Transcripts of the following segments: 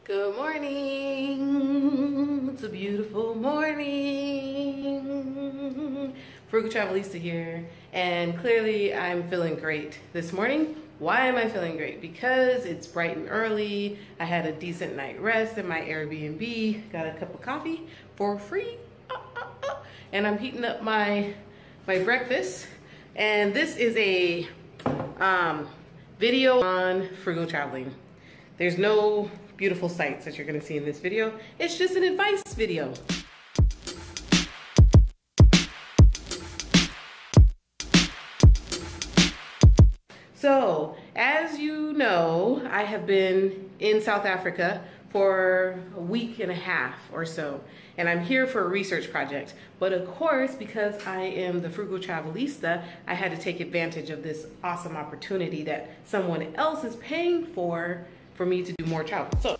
Good morning. It's a beautiful morning. Frugal Travelista here, and clearly I'm feeling great this morning. Why am I feeling great? Because it's bright and early. I had a decent night rest in my Airbnb, got a cup of coffee for free, and I'm heating up my breakfast. And this is a video on frugal traveling. There's no beautiful sights that you're gonna see in this video. It's just an advice video. So, as you know, I have been in South Africa for a week and a half or so, and I'm here for a research project. But of course, because I am the Frugal Travelista, I had to take advantage of this awesome opportunity that someone else is paying for me to do more travel. So,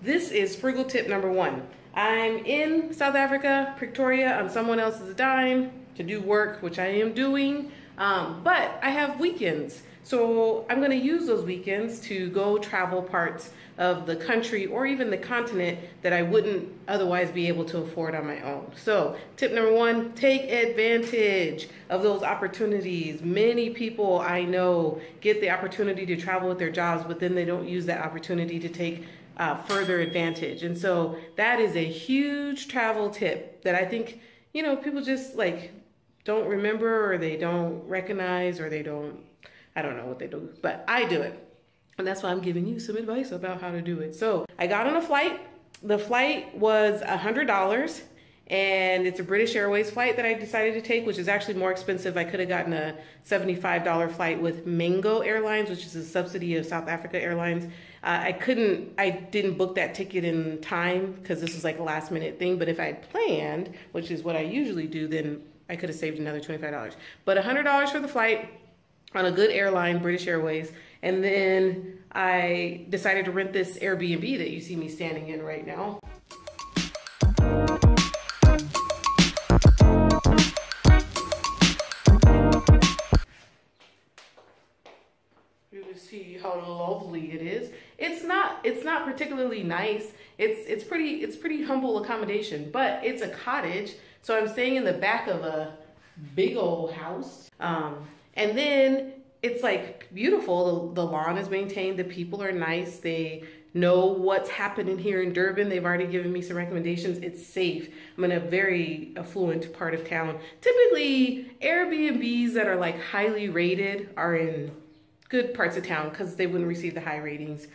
this is frugal tip number 1. I'm in South Africa, Pretoria, on someone else's dime to do work, which I am doing, but I have weekends. So I'm gonna use those weekends to go travel parts of the country or even the continent that I wouldn't otherwise be able to afford on my own. So tip number 1, take advantage of those opportunities. Many people I know get the opportunity to travel with their jobs, but then they don't use that opportunity to take further advantage. And so that is a huge travel tip that I think, you know, people just like don't remember, or they don't recognize, or they don't, I don't know what they do, but I do it. And that's why I'm giving you some advice about how to do it. So I got on a flight. The flight was $100, and it's a British Airways flight that I decided to take, which is actually more expensive. I could have gotten a $75 flight with Mango Airlines, which is a subsidy of South Africa Airlines. I didn't book that ticket in time because this was like a last minute thing. But if I had planned, which is what I usually do, then I could have saved another $25. But $100 for the flight on a good airline, British Airways. And then I decided to rent this Airbnb that you see me standing in right now. You can see how lovely it is. It's not particularly nice. It's pretty humble accommodation, but it's a cottage. So I'm staying in the back of a big old house. And then it's like beautiful. The lawn is maintained. The people are nice. They know what's happening here in Durban. They've already given me some recommendations. It's safe. I'm in a very affluent part of town. Typically, Airbnbs that are like highly rated are in good parts of town because they wouldn't receive the high ratings.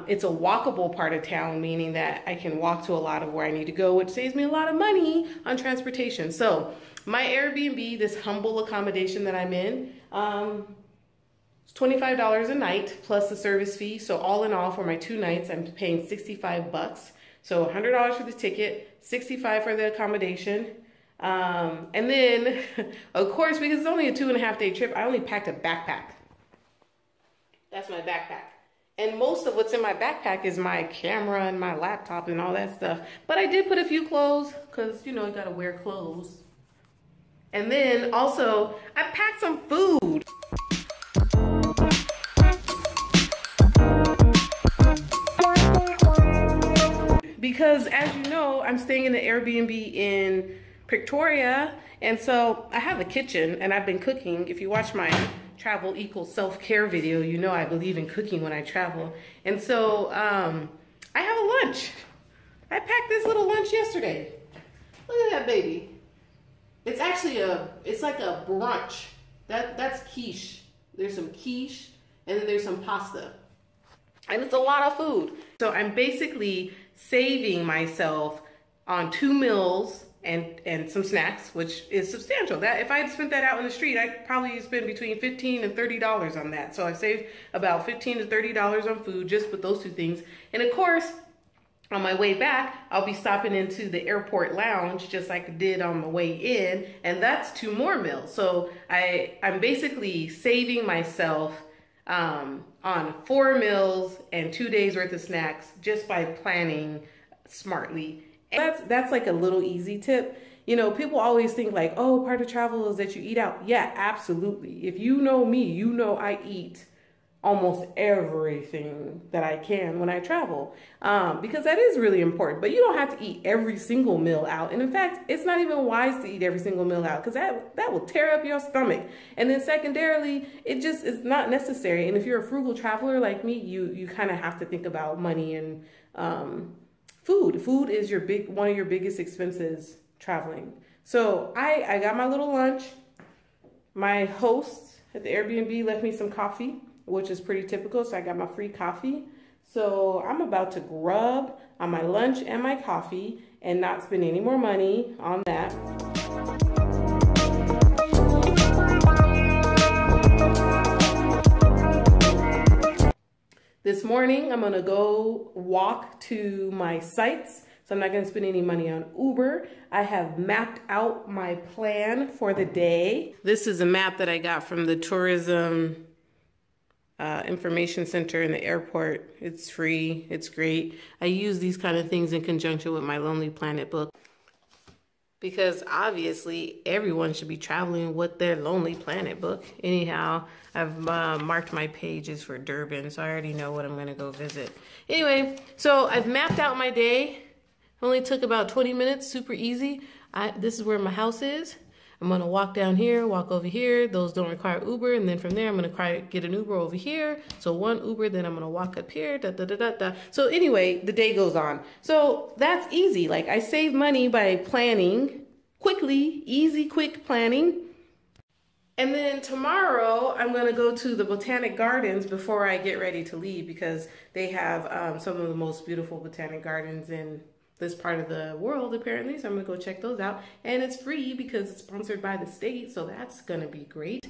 It's a walkable part of town, meaning that I can walk to a lot of where I need to go, which saves me a lot of money on transportation. So my Airbnb, this humble accommodation that I'm in, it's $25 a night plus the service fee. So all in all, for my 2 nights, I'm paying 65 bucks. So $100 for the ticket, 65 for the accommodation. And then, of course, because it's only a 2.5 day trip, I only packed a backpack. That's my backpack. And most of what's in my backpack is my camera and my laptop and all that stuff. But I did put a few clothes because, you know, you gotta wear clothes. And then also, I packed some food. Because as you know, I'm staying in the Airbnb in Pretoria. And so I have a kitchen and I've been cooking. If you watch my travel equals self-care video, you know I believe in cooking when I travel. And so I have a lunch. I packed this little lunch yesterday. Look at that baby. It's actually it's like a brunch. That's quiche. There's some quiche and then there's some pasta. And it's a lot of food. So I'm basically saving myself on 2 meals and some snacks, which is substantial. That if I had spent that out in the street, I'd probably spend between $15 and $30 on that. So I saved about $15 to $30 on food just with those 2 things. And of course, on my way back, I'll be stopping into the airport lounge just like I did on my way in, and that's 2 more meals. So I'm basically saving myself on 4 meals and 2 days worth of snacks just by planning smartly. That's like a little easy tip. You know, people always think like, oh, part of travel is that you eat out. Yeah, absolutely. If you know me, you know I eat almost everything that I can when I travel, because that is really important. But you don't have to eat every single meal out. And in fact, it's not even wise to eat every single meal out, because that will tear up your stomach. And then secondarily, it just is not necessary. And if you're a frugal traveler like me, you kind of have to think about money and food. Food is one of your biggest expenses traveling. So I got my little lunch. My host at the Airbnb left me some coffee, which is pretty typical. So I got my free coffee. So I'm about to grub on my lunch and my coffee and not spend any more money on that. This morning, I'm gonna go walk to my sites. So I'm not gonna spend any money on Uber. I have mapped out my plan for the day. This is a map that I got from the tourism information center in the airport. It's free, it's great. I use these kind of things in conjunction with my Lonely Planet book, because obviously everyone should be traveling with their Lonely Planet book. Anyhow, I've marked my pages for Durban, so I already know what I'm gonna go visit. Anyway, so I've mapped out my day. Only took about 20 minutes, super easy. This is where my house is. I'm gonna walk down here, walk over here. Those don't require Uber. And then from there, I'm gonna get an Uber over here. So one Uber, then I'm gonna walk up here, da, da, da, da, da. So anyway, the day goes on. So that's easy. Like, I save money by planning quickly, easy, quick planning. And then tomorrow, I'm gonna go to the Botanic Gardens before I get ready to leave, because they have some of the most beautiful botanic gardens in this part of the world, apparently. So I'm gonna go check those out. And it's free because it's sponsored by the state, so that's gonna be great.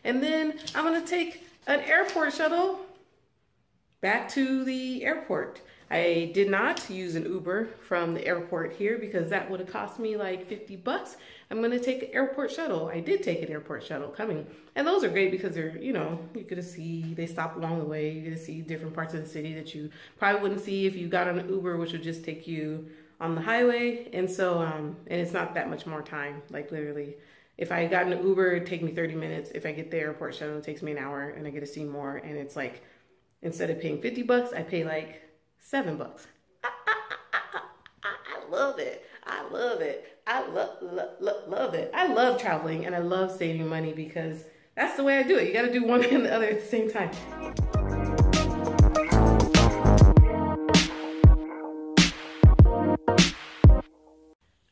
And then I'm gonna take an airport shuttle back to the airport. I did not use an Uber from the airport here because that would have cost me like 50 bucks. I'm gonna take an airport shuttle. I did take an airport shuttle coming. And those are great because they're, you know, you get to see, they stop along the way. You get to see different parts of the city that you probably wouldn't see if you got on an Uber, which would just take you on the highway. And so, and it's not that much more time, like literally. If I got an Uber, it'd take me 30 minutes. If I get the airport shuttle, it takes me an hour and I get to see more. And it's like, instead of paying 50 bucks, I pay like $7. I love it. I love it. I love it. I love traveling and I love saving money because that's the way I do it. You got to do one and the other at the same time.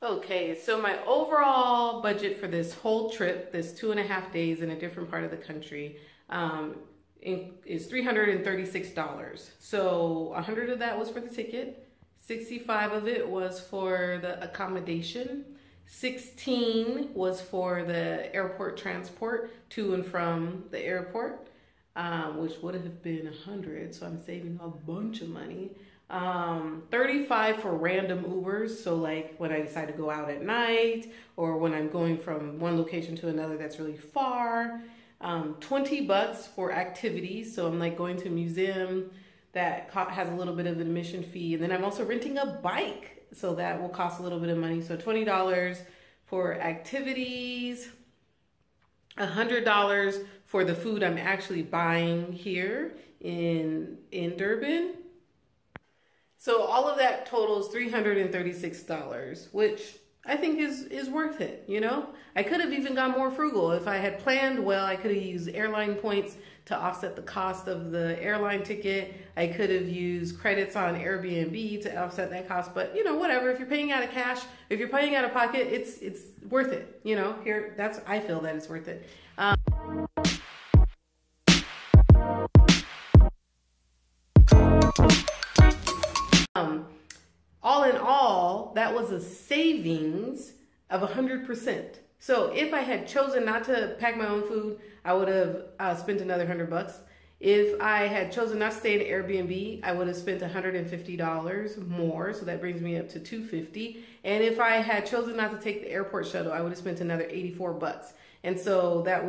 Okay, so my overall budget for this whole trip, this 2.5 days in a different part of the country, is $336. So 100 of that was for the ticket, 65 of it was for the accommodation, 16 was for the airport transport to and from the airport, which would have been 100, so I'm saving a bunch of money. 35 for random Ubers, so like when I decide to go out at night or when I'm going from one location to another that's really far. 20 bucks for activities, so I'm like going to a museum that has a little bit of an admission fee, and then I'm also renting a bike, so that will cost a little bit of money. So $20 for activities, $100 for the food I'm actually buying here in Durban. So all of that totals $336, which I think is worth it, you know? I could have even gone more frugal. If I had planned well, I could have used airline points to offset the cost of the airline ticket. I could have used credits on Airbnb to offset that cost, but you know, whatever. If you're paying out of cash, if you're paying out of pocket, it's worth it, you know? I feel that it's worth it. All in all, that was a savings of 100%. So if I had chosen not to pack my own food, I would have spent another $100. If I had chosen not to stay in Airbnb, I would have spent $150 more. So that brings me up to $250. And if I had chosen not to take the airport shuttle, I would have spent another $84. And so that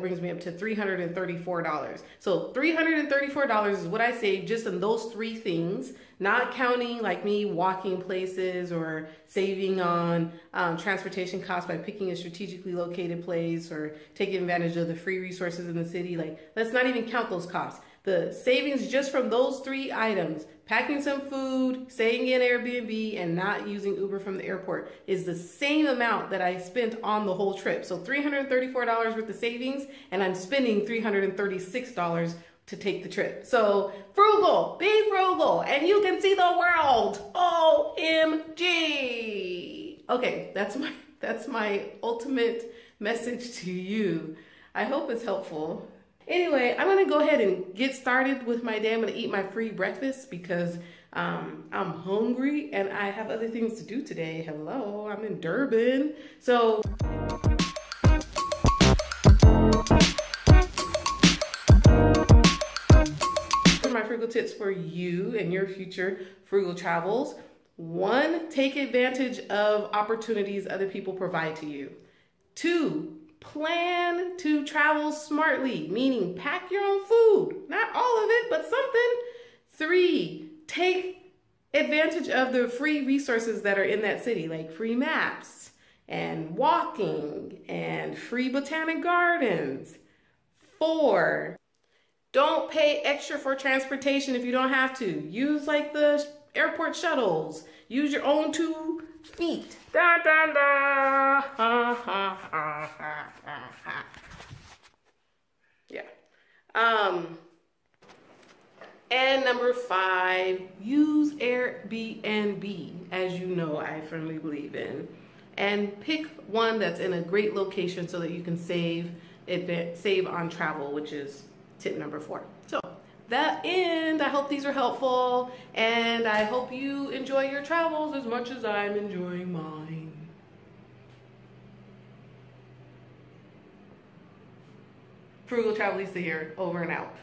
brings me up to $334. So $334 is what I saved just in those three things, not counting like me walking places or saving on transportation costs by picking a strategically located place or taking advantage of the free resources in the city. Like, let's not even count those costs. The savings just from those three items, packing some food, staying in Airbnb, and not using Uber from the airport, is the same amount that I spent on the whole trip. So $334 worth of savings, and I'm spending $336 to take the trip. So frugal, be frugal, and you can see the world. OMG. Okay, that's my ultimate message to you. I hope it's helpful. Anyway, I'm gonna go ahead and get started with my day. I'm gonna eat my free breakfast because I'm hungry and I have other things to do today. Hello, I'm in Durban. So my frugal tips for you and your future frugal travels. 1, take advantage of opportunities other people provide to you. 2, plan to travel smartly, meaning pack your own food. Not all of it, but something. 3, take advantage of the free resources that are in that city, like free maps and walking and free botanic gardens. 4, don't pay extra for transportation if you don't have to. Use like the airport shuttles. Use your own 2 feet. Da, da, da. Ha, ha, ha, ha, ha. Yeah. And number 5, use Airbnb, as you know I firmly believe in. And pick one that's in a great location so that you can save on travel, which is tip number 4. So that end, I hope these are helpful, and I hope you enjoy your travels as much as I'm enjoying mine. Frugal Travelista here, over and out.